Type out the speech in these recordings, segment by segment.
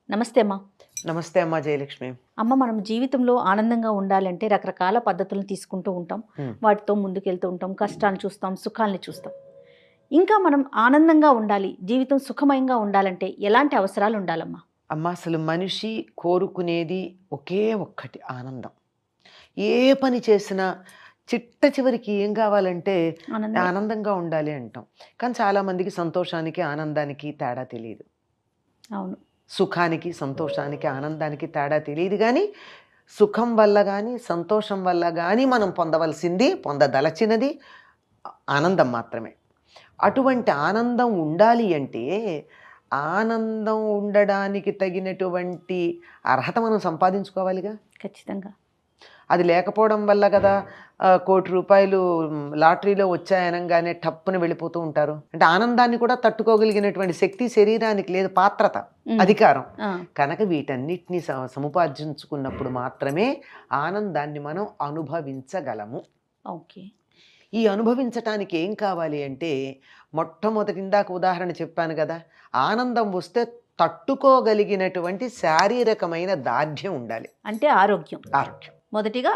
నమస్తే అమ్మా. నమస్తే అమ్మా జయలక్ష్మి. అమ్మ, మనం జీవితంలో ఆనందంగా ఉండాలంటే రకరకాల పద్ధతులను తీసుకుంటూ ఉంటాం. వాటితో ముందుకెళ్తూ ఉంటాం. కష్టాలను చూస్తాం, సుఖాలని చూస్తాం. ఇంకా మనం ఆనందంగా ఉండాలి, జీవితం సుఖమయంగా ఉండాలంటే ఎలాంటి అవసరాలు ఉండాలమ్మా? అమ్మ, అసలు మనిషి కోరుకునేది ఒకే ఒక్కటి, ఆనందం. ఏ పని చేసినా చిట్ట చివరికి ఏం కావాలంటే ఆనందంగా ఉండాలి అంటాం. కానీ చాలామందికి సంతోషానికి ఆనందానికి తేడా తెలియదు. అవును, సుఖానికి సంతోషానికి ఆనందానికి తేడా తెలియదు. కానీ సుఖం వల్ల కానీ సంతోషం వల్ల కానీ మనం పొందదలచినది ఆనందం మాత్రమే. అటువంటి ఆనందం ఉండాలి అంటే ఆనందం ఉండడానికి తగినటువంటి అర్హత మనం సంపాదించుకోవాలిగా. ఖచ్చితంగా. అది లేకపోవడం వల్ల కదా ₹1,00,00,000 లాటరీలో వచ్చాయనగానే టప్పున వెళ్ళిపోతూ ఉంటారు. అంటే ఆనందాన్ని కూడా తట్టుకోగలిగినటువంటి శక్తి శరీరానికి లేదు, పాత్రత, అధికారం. కనుక వీటన్నిటిని సముపార్జించుకున్నప్పుడు మాత్రమే ఆనందాన్ని మనం అనుభవించగలము. ఓకే. ఈ అనుభవించటానికి ఏం కావాలి అంటే మొట్టమొదటి ఇందాక ఉదాహరణ చెప్పాను కదా, ఆనందం వస్తే తట్టుకోగలిగినటువంటి శారీరకమైన దార్ఢ్యం ఉండాలి. అంటే ఆరోగ్యం. మొదటిగా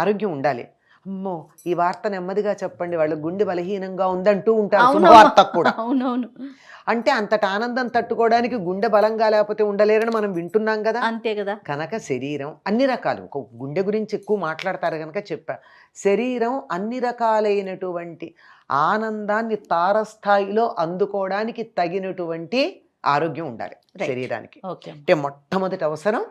ఆరోగ్యం ఉండాలి. అమ్మో, ఈ వార్త నెమ్మదిగా చెప్పండి, వాళ్ళ గుండె బలహీనంగా ఉందంటూ ఉంటారు శుభవార్త కూడా. అవునవును. అంటే అంతటి ఆనందం తట్టుకోవడానికి గుండె బలంగా లేకపోతే ఉండలేరని మనం వింటున్నాం కదా. అంతే కదా. కనుక శరీరం అన్ని రకాలు, గుండె గురించి ఎక్కువ మాట్లాడతారు కనుక చెప్పా. శరీరం అన్ని రకాలైనటువంటి ఆనందాన్ని తారస్థాయిలో అందుకోవడానికి తగినటువంటి ఆరోగ్యం ఉండాలి శరీరానికి. అంటే మొట్టమొదటి అవసరం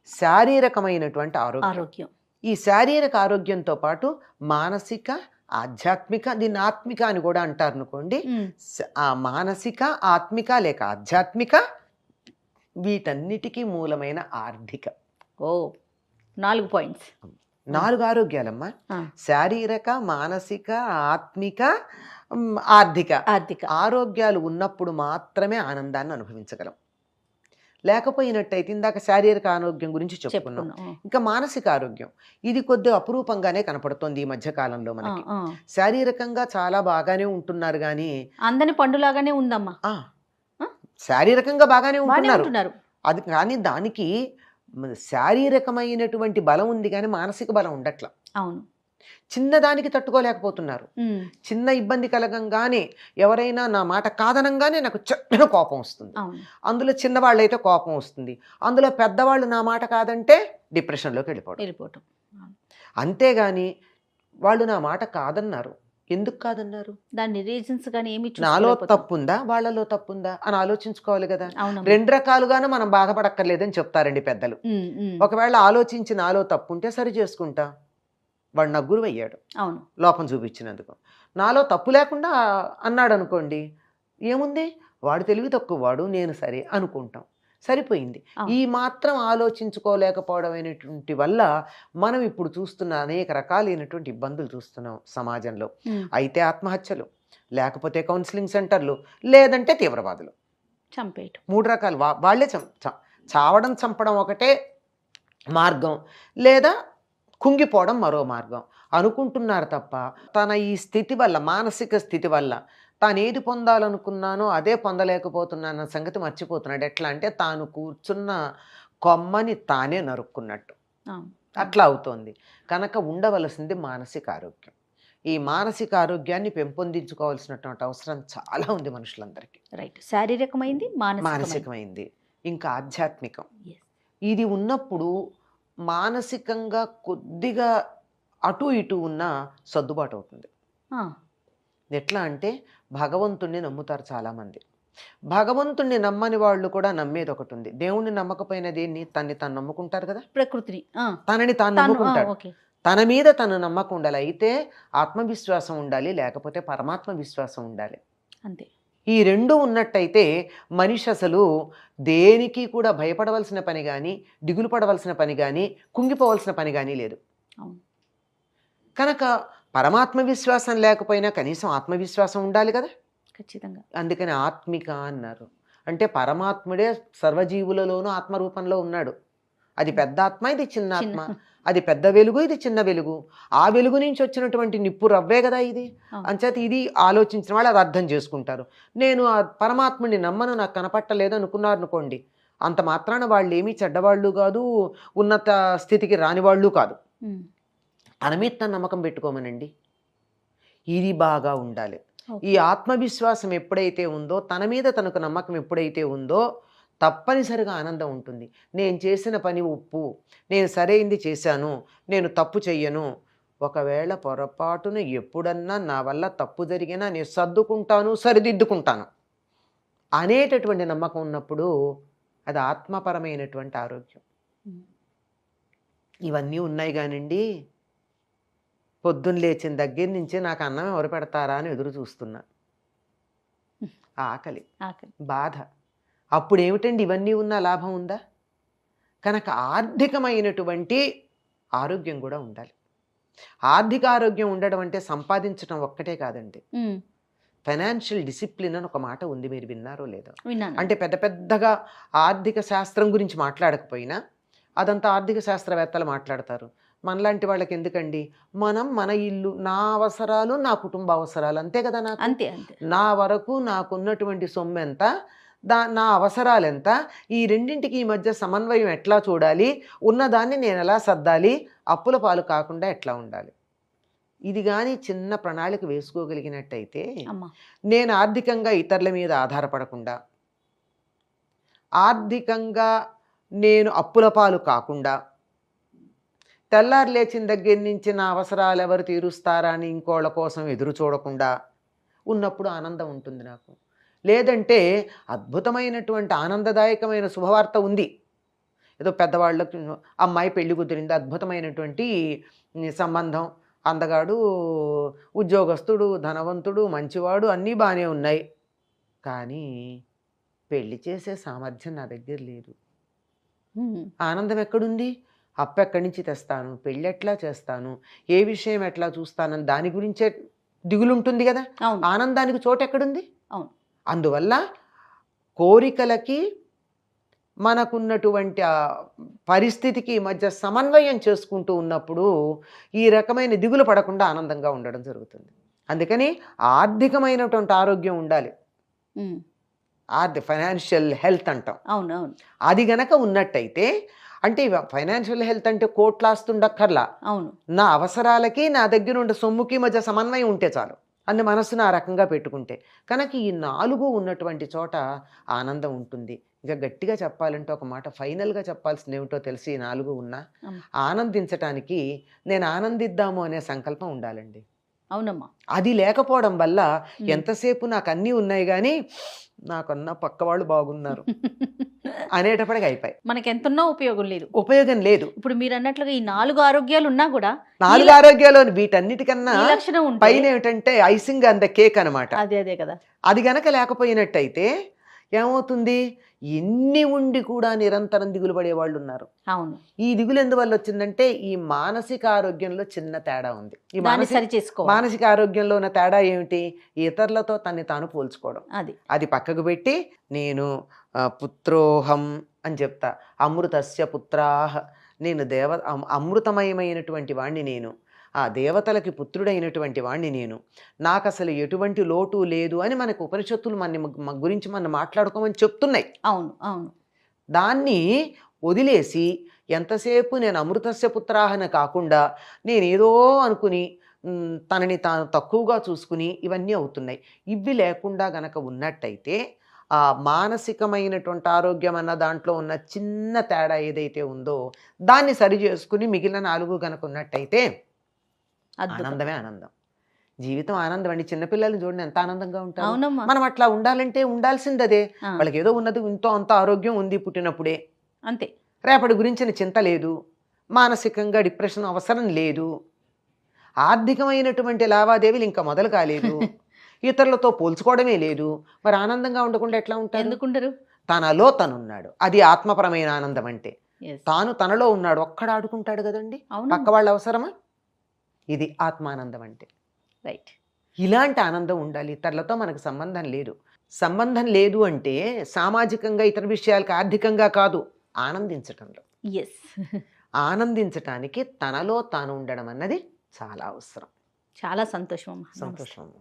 శారీరకమైనటువంటి ఆరోగ్యం. ఈ శారీరక ఆరోగ్యంతో పాటు మానసిక, ఆధ్యాత్మిక, దీన్ని ఆత్మిక అని కూడా అంటారు అనుకోండి. ఆ మానసిక, ఆత్మిక లేక ఆధ్యాత్మిక, వీటన్నిటికీ మూలమైన ఆర్థిక. 4 పాయింట్స్, 4 ఆరోగ్యాలమ్మా. శారీరక, మానసిక, ఆత్మిక, ఆర్థిక ఆరోగ్యాలు ఉన్నప్పుడు మాత్రమే ఆనందాన్ని అనుభవించగలం. లేకపోయినట్టయితే ఇందాక శారీరక ఆరోగ్యం గురించి చెప్పుకున్నాం. ఇంకా మానసిక ఆరోగ్యం, ఇది కొద్దిగా అపురూపంగానే కనపడుతోంది ఈ మధ్య కాలంలో మనకి. శారీరకంగా చాలా బాగానే ఉంటున్నారు కానీ అందని పండులాగానే ఉందమ్మా. శారీరకంగా బాగానే ఉంటున్నారు, అది కానీ దానికి శారీరకమైనటువంటి బలం ఉంది కానీ మానసిక బలం ఉండట్ల. అవును. చిన్నదానికి తట్టుకోలేకపోతున్నారు. చిన్న ఇబ్బంది కలగంగానే ఎవరైనా నా మాట కాదనంగానే నాకు చెట్టున కోపం వస్తుంది. అందులో చిన్నవాళ్ళైతే కోపం వస్తుంది, అందులో పెద్దవాళ్ళు నా మాట కాదంటే డిప్రెషన్లోకి వెళ్ళిపోవడం. అంతేగాని వాళ్ళు నా మాట కాదన్నారు, ఎందుకు కాదన్నారు, దాని రీజన్స్ గానీ ఏమి, నాలో తప్పుందా వాళ్ళలో తప్పుందా అని ఆలోచించుకోవాలి కదా. 2 రకాలుగానే మనం బాధపడక్కర్లేదని చెప్తారండి పెద్దలు. ఒకవేళ ఆలోచించి నాలో తప్పుంటే సరి చేసుకుంటా, వాడు నాకు గురువు అయ్యాడు లోపం చూపించినందుకు. నాలో తప్పు లేకుండా అన్నాడు అనుకోండి, ఏముంది, వాడు తెలివి తక్కువ, వాడు నేను సరే అనుకుంటాం, సరిపోయింది. ఈ మాత్రం ఆలోచించుకోలేకపోవడం అయినటువంటి వల్ల మనం ఇప్పుడు చూస్తున్న అనేక రకాలైనటువంటి ఇబ్బందులు చూస్తున్నాం సమాజంలో. అయితే ఆత్మహత్యలు, లేకపోతే కౌన్సిలింగ్ సెంటర్లు, లేదంటే తీవ్రవాదులు, చంపేయటం. 3 రకాలు. వాళ్ళే చావడం, చంపడం ఒకటే మార్గం, లేదా కుంగిపోవడం మరో మార్గం అనుకుంటున్నారు తప్ప తన ఈ స్థితి వల్ల, మానసిక స్థితి వల్ల తాను ఏది పొందాలనుకున్నానో అదే పొందలేకపోతున్నాన్న సంగతి మర్చిపోతున్నాడు. ఎట్లా అంటే తాను కూర్చున్న కొమ్మని తానే నరుక్కున్నట్టు అట్లా అవుతోంది. కనుక ఉండవలసింది మానసిక ఆరోగ్యం. ఈ మానసిక ఆరోగ్యాన్ని పెంపొందించుకోవాల్సినటువంటి అవసరం చాలా ఉంది మనుషులందరికీ. రైట్. శారీరకమైంది, మానసికమైంది, ఇంకా ఆధ్యాత్మికం. ఇది ఉన్నప్పుడు మానసికంగా కొద్దిగా అటు ఇటు ఉన్న సర్దుబాటు అవుతుంది. ఎట్లా అంటే భగవంతుణ్ణి నమ్ముతారు చాలామంది. భగవంతుణ్ణి నమ్మని వాళ్ళు కూడా నమ్మేది ఒకటి ఉంది. దేవుణ్ణి నమ్మకపోయిన దేన్ని, తన్ని తాను నమ్ముకుంటారు కదా, ప్రకృతిని, తనని తాను నమ్ముకుంటాడు. తన మీద తను నమ్మకం ఉండాలి. అయితే ఆత్మవిశ్వాసం ఉండాలి, లేకపోతే పరమాత్మ విశ్వాసం ఉండాలి. అంతే. ఈ 2 ఉన్నట్టయితే మనిషి అసలు దేనికి కూడా భయపడవలసిన పని కానీ, దిగులు పడవలసిన పని కానీ, కుంగిపోవలసిన పని కానీ లేదు. కనుక పరమాత్మ విశ్వాసం లేకపోయినా కనీసం ఆత్మవిశ్వాసం ఉండాలి కదా. ఖచ్చితంగా. అందుకని ఆత్మిక అన్నారు. అంటే పరమాత్ముడే సర్వజీవులలోనూ ఆత్మరూపంలో ఉన్నాడు. అది పెద్ద ఆత్మ, ఇది చిన్న ఆత్మ. అది పెద్ద వెలుగు, ఇది చిన్న వెలుగు. ఆ వెలుగు నుంచి వచ్చినటువంటి నిప్పు రవ్వే కదా ఇది. అంచేత ఇది ఆలోచించిన వాళ్ళు అది అర్థం చేసుకుంటారు. నేను ఆ పరమాత్ముడిని నమ్మను, నాకు కనపట్టలేదు అనుకున్నారు అనుకోండి, అంత మాత్రాన వాళ్ళు ఏమీ చెడ్డవాళ్ళు కాదు, ఉన్నత స్థితికి రాని వాళ్ళు కాదు. తన మీద తన నమ్మకం పెట్టుకోమనండి. ఇది బాగా ఉండాలి. ఈ ఆత్మవిశ్వాసం ఎప్పుడైతే ఉందో, తన మీద తనకు నమ్మకం ఎప్పుడైతే ఉందో, తప్పనిసరిగా ఆనందం ఉంటుంది. నేను చేసిన పని ఉప్పు, నేను సరైంది చేశాను, నేను తప్పు చెయ్యను, ఒకవేళ పొరపాటున ఎప్పుడన్నా నా వల్ల తప్పు జరిగినా నేను సర్దుకుంటాను, సరిదిద్దుకుంటాను అనేటటువంటి నమ్మకం ఉన్నప్పుడు అది ఆత్మపరమైనటువంటి ఆరోగ్యం. ఇవన్నీ ఉన్నాయి కానివ్వండి, పొద్దున్న లేచిన దగ్గర నుంచి నాకు అన్నం ఎవరు పెడతారా అని ఎదురు చూస్తున్నా. ఆకలి, బాధ. అప్పుడు ఏమిటండి ఇవన్నీ ఉన్న లాభం ఉందా? కనుక ఆర్థికమైనటువంటి ఆరోగ్యం కూడా ఉండాలి. ఆర్థిక ఆరోగ్యం ఉండడం అంటే సంపాదించడం ఒక్కటే కాదండి. ఫైనాన్షియల్ డిసిప్లిన్ అని ఒక మాట ఉంది, మీరు విన్నారో లేదో? అంటే పెద్ద పెద్దగా ఆర్థిక శాస్త్రం గురించి మాట్లాడకపోయినా అదంతా ఆర్థిక శాస్త్రవేత్తలు మాట్లాడతారు. మనలాంటి వాళ్ళకి ఎందుకండి, మనం మన ఇల్లు, నా అవసరాలు, నా కుటుంబ అవసరాలు, అంతే కదా. నాకు అంతే, నా వరకు నాకున్నటువంటి సొమ్ము ఎంత, నా అవసరాలు ఎంత, ఈ రెండింటికి ఈ మధ్య సమన్వయం ఎట్లా చూడాలి, ఉన్నదాన్ని నేను ఎలా సర్దాలి, అప్పుల పాలు కాకుండా ఎట్లా ఉండాలి, ఇది కానీ చిన్న ప్రణాళిక వేసుకోగలిగినట్టయితే నేను ఆర్థికంగా ఇతరుల మీద ఆధారపడకుండా, ఆర్థికంగా నేను అప్పుల పాలు కాకుండా, తెల్లారు లేచిన దగ్గర నుంచి నా అవసరాలు ఎవరు తీరుస్తారా అని ఇంకోళ్ళ కోసం ఎదురు చూడకుండా ఉన్నప్పుడు ఆనందం ఉంటుంది నాకు. లేదంటే అద్భుతమైనటువంటి ఆనందదాయకమైన శుభవార్త ఉంది, ఏదో పెద్దవాళ్ళకి అమ్మాయి పెళ్లి కుదిరింది, అద్భుతమైనటువంటి సంబంధం, అందగాడు, ఉద్యోగస్తుడు, ధనవంతుడు, మంచివాడు, అన్నీ బాగానే ఉన్నాయి, కానీ పెళ్లి చేసే సామర్థ్యం నా దగ్గర లేదు. ఆనందం ఎక్కడుంది? అప్పు ఎక్కడి నుంచి తెస్తాను, పెళ్ళి ఎట్లా చేస్తాను, ఏ విషయం ఎట్లా చూస్తానని దాని గురించే దిగులుంటుంది కదా. ఆనందానికి చోటు ఎక్కడుంది? అందువల్ల కోరికలకి మనకున్నటువంటి పరిస్థితికి మధ్య సమన్వయం చేసుకుంటూ ఉన్నప్పుడు ఈ రకమైన దిగులు పడకుండా ఆనందంగా ఉండడం జరుగుతుంది. అందుకని ఆర్థికమైనటువంటి ఆరోగ్యం ఉండాలి. ఫైనాన్షియల్ హెల్త్ అంటాం. అవునవును. అది గనక ఉన్నట్టయితే, అంటే ఫైనాన్షియల్ హెల్త్ అంటే కోట్లాస్తుండక్కర్లా, అవును, నా అవసరాలకి నా దగ్గర ఉండే సొమ్ముకి మధ్య సమన్వయం ఉంటే చాలు. అన్ని మనసును ఆ రకంగా పెట్టుకుంటే కనుక ఈ 4 ఉన్నటువంటి చోట ఆనందం ఉంటుంది. ఇంకా గట్టిగా చెప్పాలంటే ఒక మాట ఫైనల్గా చెప్పాల్సింది ఏమిటో తెలిసి 4 ఉన్నా ఆనందించటానికి నేను ఆనందిద్దాము అనే సంకల్పం ఉండాలండి. అవునమ్మా. అది లేకపోవడం వల్ల ఎంతసేపు నాకు అన్నీ ఉన్నాయి కానీ నాకన్నా పక్క వాళ్ళు బాగున్నారు అనేటప్పటికి అయిపోయి మనకి ఎంతున్నా ఉపయోగం లేదు. ఇప్పుడు మీరు అన్నట్లుగా ఈ 4 ఆరోగ్యాలు ఉన్నా కూడా 4 ఆరోగ్యాలు వీటన్నిటికన్నా పైన ఏమిటంటే ఐసింగ్ అండ్ ద కేక్ అనమాట. అదే కదా. అది గనక లేకపోయినట్టయితే ఏమవుతుంది, ఎన్ని ఉండి కూడా నిరంతరం దిగులు పడే వాళ్ళు ఉన్నారు. అవును. ఈ దిగులు ఎందువల్ల వచ్చిందంటే ఈ మానసిక ఆరోగ్యంలో చిన్న తేడా ఉంది. ఈ మానసిక ఆరోగ్యంలో ఉన్న తేడా ఏమిటి? ఇతరులతో తన్ని తాను పోల్చుకోవడం. అది పక్కకు పెట్టి నేను పుత్రోహం అని చెప్తా, అమృతస్య పుత్రాహ, నేను అమృతమయమైనటువంటి వాణ్ణి, నేను ఆ దేవతలకి పుత్రుడైనటువంటి వాణ్ణి, నేను నాకు అసలు ఎటువంటి లోటు లేదు అని మనకు ఉపనిషత్తులు మన గురించి మనం మాట్లాడుకోమని చెప్తున్నాయి. అవును అవును. దాన్ని వదిలేసి ఎంతసేపు నేను అమృతస్య పుత్రాహన కాకుండా నేనేదో అనుకుని తనని తాను తక్కువగా చూసుకుని ఇవన్నీ అవుతున్నాయి. ఇవి లేకుండా గనక ఉన్నట్టయితే ఆ మానసికమైనటువంటి ఆరోగ్యం అన్న దాంట్లో ఉన్న చిన్న తేడా ఏదైతే ఉందో దాన్ని సరి చేసుకుని మిగిలిన 4 గనక ఉన్నట్టయితే ఆనందమే ఆనందం. జీవితం ఆనందం అండి. చిన్నపిల్లల్ని చూడండి ఎంత ఆనందంగా ఉంటారు. మనం అట్లా ఉండాలంటే ఉండాల్సింది అదే. వాళ్ళకి ఏదో ఉన్నది ఇంతో అంత ఆరోగ్యం ఉంది పుట్టినప్పుడే, అంతే. రేపటి గురించిన చింత లేదు, మానసికంగా డిప్రెషన్ అవసరం లేదు, ఆర్థికమైనటువంటి లావాదేవీలు ఇంకా మొదలు కాలేదు, ఇతరులతో పోల్చుకోవడమే లేదు. మరి ఆనందంగా ఉండకుండా ఎట్లా ఉంటారు? ఎందుకుంటారు? తనలో తనున్నాడు, అది ఆత్మపరమైన ఆనందం. అంటే తాను తనలో ఉన్నాడు, ఒక్కడ ఆడుకుంటాడు కదండి, పక్క వాళ్ళ అవసరమా? ఇది ఆత్మానందం అంటే. రైట్. ఇలాంటి ఆనందం ఉండాలి. ఇతరులతో మనకు సంబంధం లేదు. సంబంధం లేదు అంటే సామాజికంగా ఇతర విషయాలకు ఆర్థికంగా కాదు, ఆనందించటంలో. ఆనందించటానికి తనలో తాను ఉండడం అన్నది చాలా అవసరం. చాలా సంతోషం. సంతోషం.